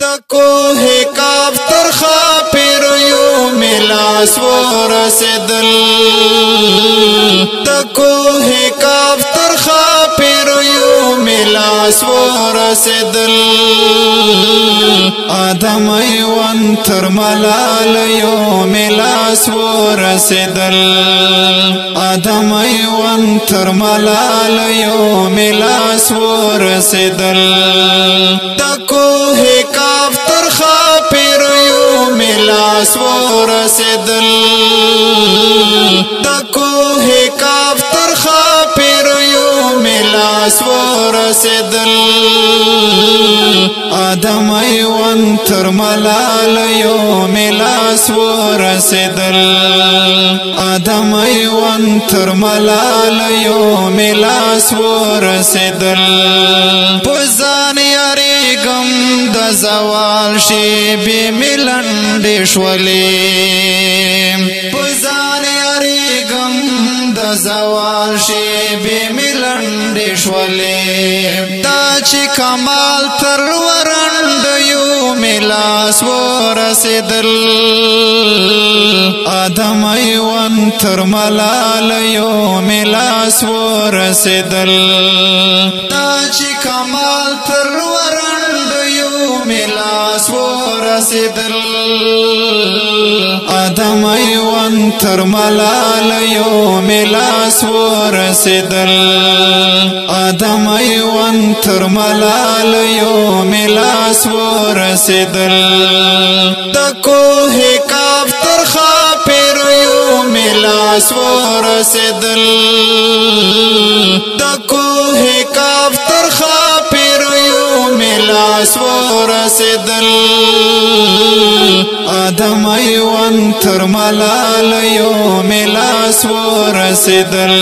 د کوه کاف تر خاپر یو ملاس ورسدل د کوه کاف تر خاپر یو ملاس ورسدل آدم ایوان تر ملال یو ملاس ورسدل آدم ایوان تر ملال یو ملاس ورسدل د کوه کاف تر خاپر یو ملاس ورسدل د کوه کاف تر خاپر یو ملاس ورسدل آدم ایوان تر ملال یو ملاس ورسدل آدم ایوان تر ملال یو ملاس ورسدل پزان یریگم د زوال شی بی ملند شولی پزان یریگم د زوال شی بی ملند شولی دا چی کمال تر ورند یو ملاس ورسدل آدم ایوان تر ملال یو ملاس ورسدل دا چی کمال تر ورند یو ملاس ورسدل آدم ایوان تر ملال یو ملاس ورسدل آدم ایوان تر ملال یو ملاس ورسدل د کوه کاف تر خاپر یو ملاس ورسدل د کوه کاف تر خاپر یو ملاس ورسدل آدم ایوان تر ملال یو ملاس ورسدل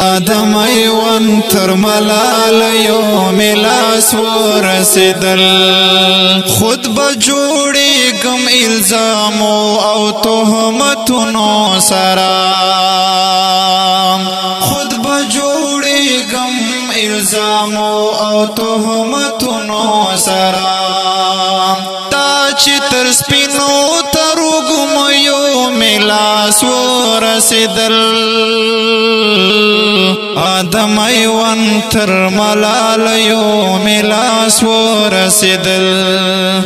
آدم ایوان تر ملال یو ملاس ورسدل خود بجوڑی گم الزامو او تهمتونو سرا خود بجوڑی گم الزامو او تهمتونو سرا تا چی تر سپینو تروگم یو ملاس ورسدل آدم ایوان تر ملال یو ملاس ورسدل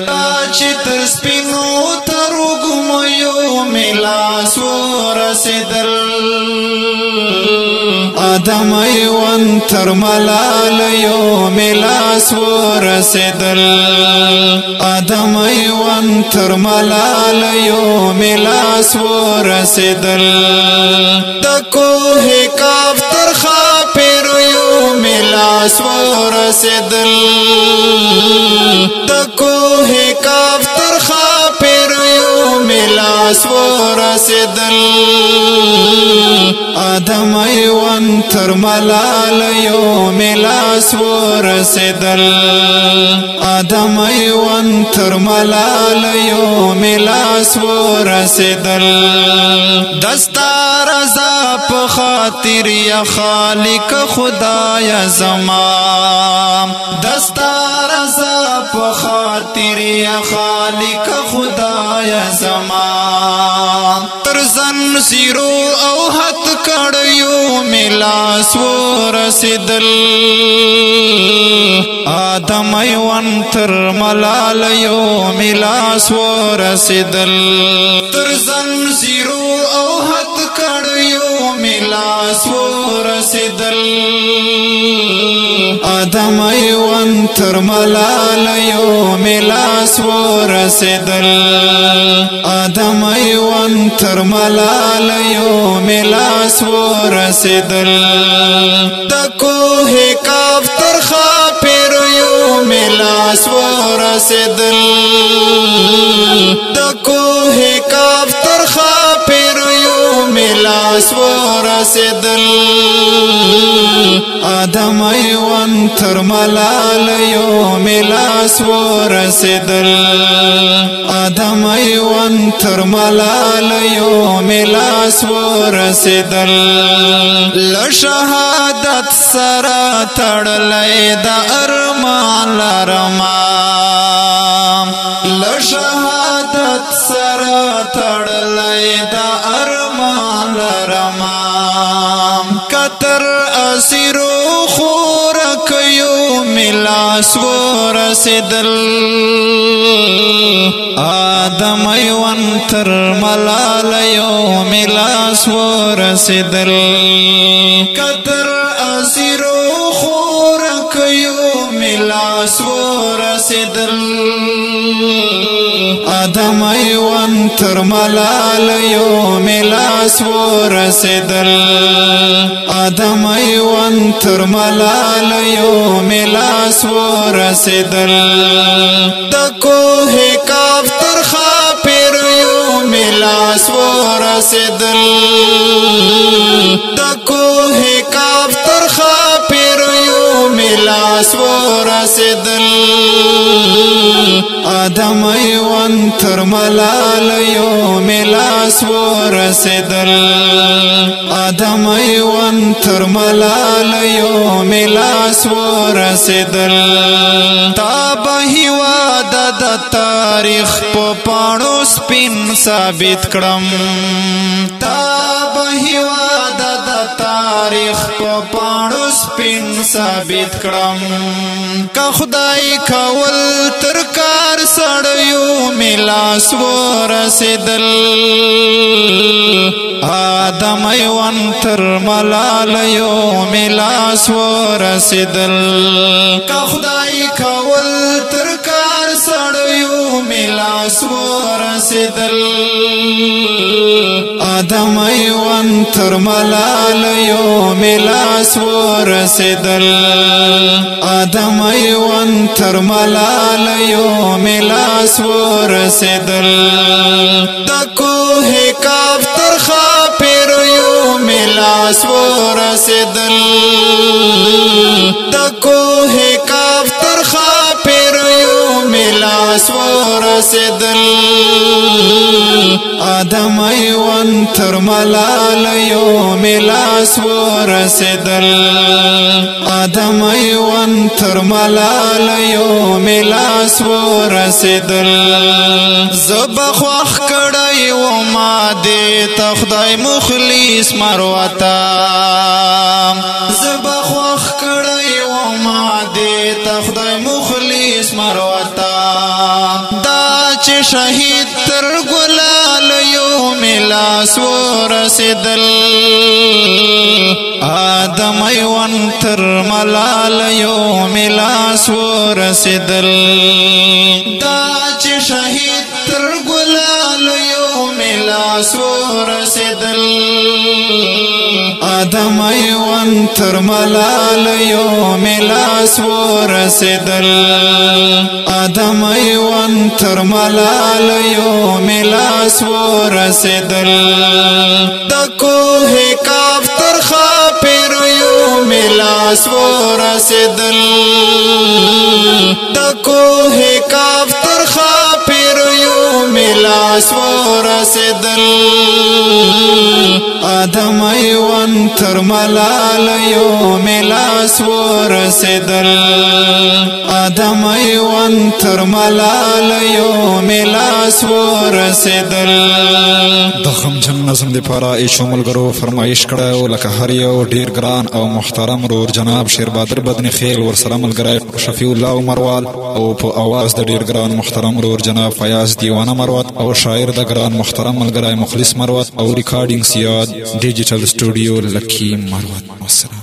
تا چی تر سپینو تروگم یو ملاس ورسدل آدم ایوان تر ملال یو ملاس ورسدل آدم ایوان تر ملال یو ملاس ورسدل د کوه کاف تر خاپر یو ملاس ورسدل د کوه کاف تر خاپر یو ملاس ورسدل آدم ایوان تر ملال یو ملاس ورسدل آدم ایوان تر ملال یو ملاس ورسدل دستا رضا په خاطر یا خالق خدای زمان دستا رضا په خاطر یا خالق خدای زمان تر زنجیرو او حد کړیو ملاس ورسدل آدم ایوان تر ملال یو ملاس ورسدل تر زنجیرو او حد کړیو ملاس ورسدل آدم ایوان تر ملال یو ملاس ورسدل آدم ایوان تر ملال یو ملاس ورسدل د کوه کاف تر خاپر یو ملاس ورسدل د کوه کاف تر خاپر یو ملاس ورسدل آدم ایوان تر ملال یو ملاس ورسدل آدم ایوان تر ملال یو ملاس ورسدل لشهادت سرا تړلې د ارمان لرما سره تړلای دا ارمان لرما کتر اسیرو خور کيو ملاس ورسدل آدم ایوان تر ملال یو ملاس ورسدل کتر اسیرو خور کيو ملاس ورسدل آدم ایوان تر ملال یو ملاس ورسدل آدم ایوان تر ملال یو ملاس ورسدل دکوه کاف تر خاپر یو ملاس ورسدل دکوه کاف تر خاپر یو ملاس ورسدل آدم ایوان تر ملال یو ملاس ورسدل آدم ایوان تر ملال یو ملاس ورسدل تابهی واده د تاریخ په پاڼو سپین ثابت کړم تابهی واده د تاریخ په پاڼو سپین ثابت کړم که خدای کول تر کار سړیو ملاس ورسدل آدم ایوان تر ملال یو ملاس ورسدل که خدای کول تر کار سړیو ملاس ورسدل آدم ایوان تر ملال یو ملاس ورسدل آدم ایوان تر ملال یو ملاس ورسدل دکوه کاف تر خاپر یو ملاس ورسدل دکوه کاف تر خاپر یو ملاس ورسدل آدم ایوان تر ملال یو ملاس ورسدل آدم ایوان تر ملال یو ملاس ورسدل زبخوخ کړی و ما دې ته خدای مخلص مروتا زبخوخ کړی و ما دې ته خدای مخلص مروتا دا چې شهید تر ګلال یو ملاس ورسدل آدم ایوان تر ملال یو ملاس ورسدل دا چې شهید تر ګلال یو ملاس ورسدل آدم ایوان تر ملال یو ملاس ورسدل آدم ایوان تر ملال یو ملاس ورسدل دکوه کاف تر خاپر یو ملاس ورسدل دکوه کاف تر خاپر یو ملاس ورسدل آدم ایوان تر ملال یو ملاس ورسدل آدم ایوان تر ملال یو ملاس ورسدل د خمجن نظم لپاره ایشو ملګرو فرمایش کړه لکه هر یو ډیر ګران او محترم رور جناب شیر بادر بدن خیل ورسره ملګری شفیع الله مروال او په اواز د ډیر ګران محترم رور جناب فیاض دیوانه مروت او شاعر د ګران محترم ملګری مخلص مروت او ریکارډینګ سیاد ډیجیټل سټوډیو لکی مروت.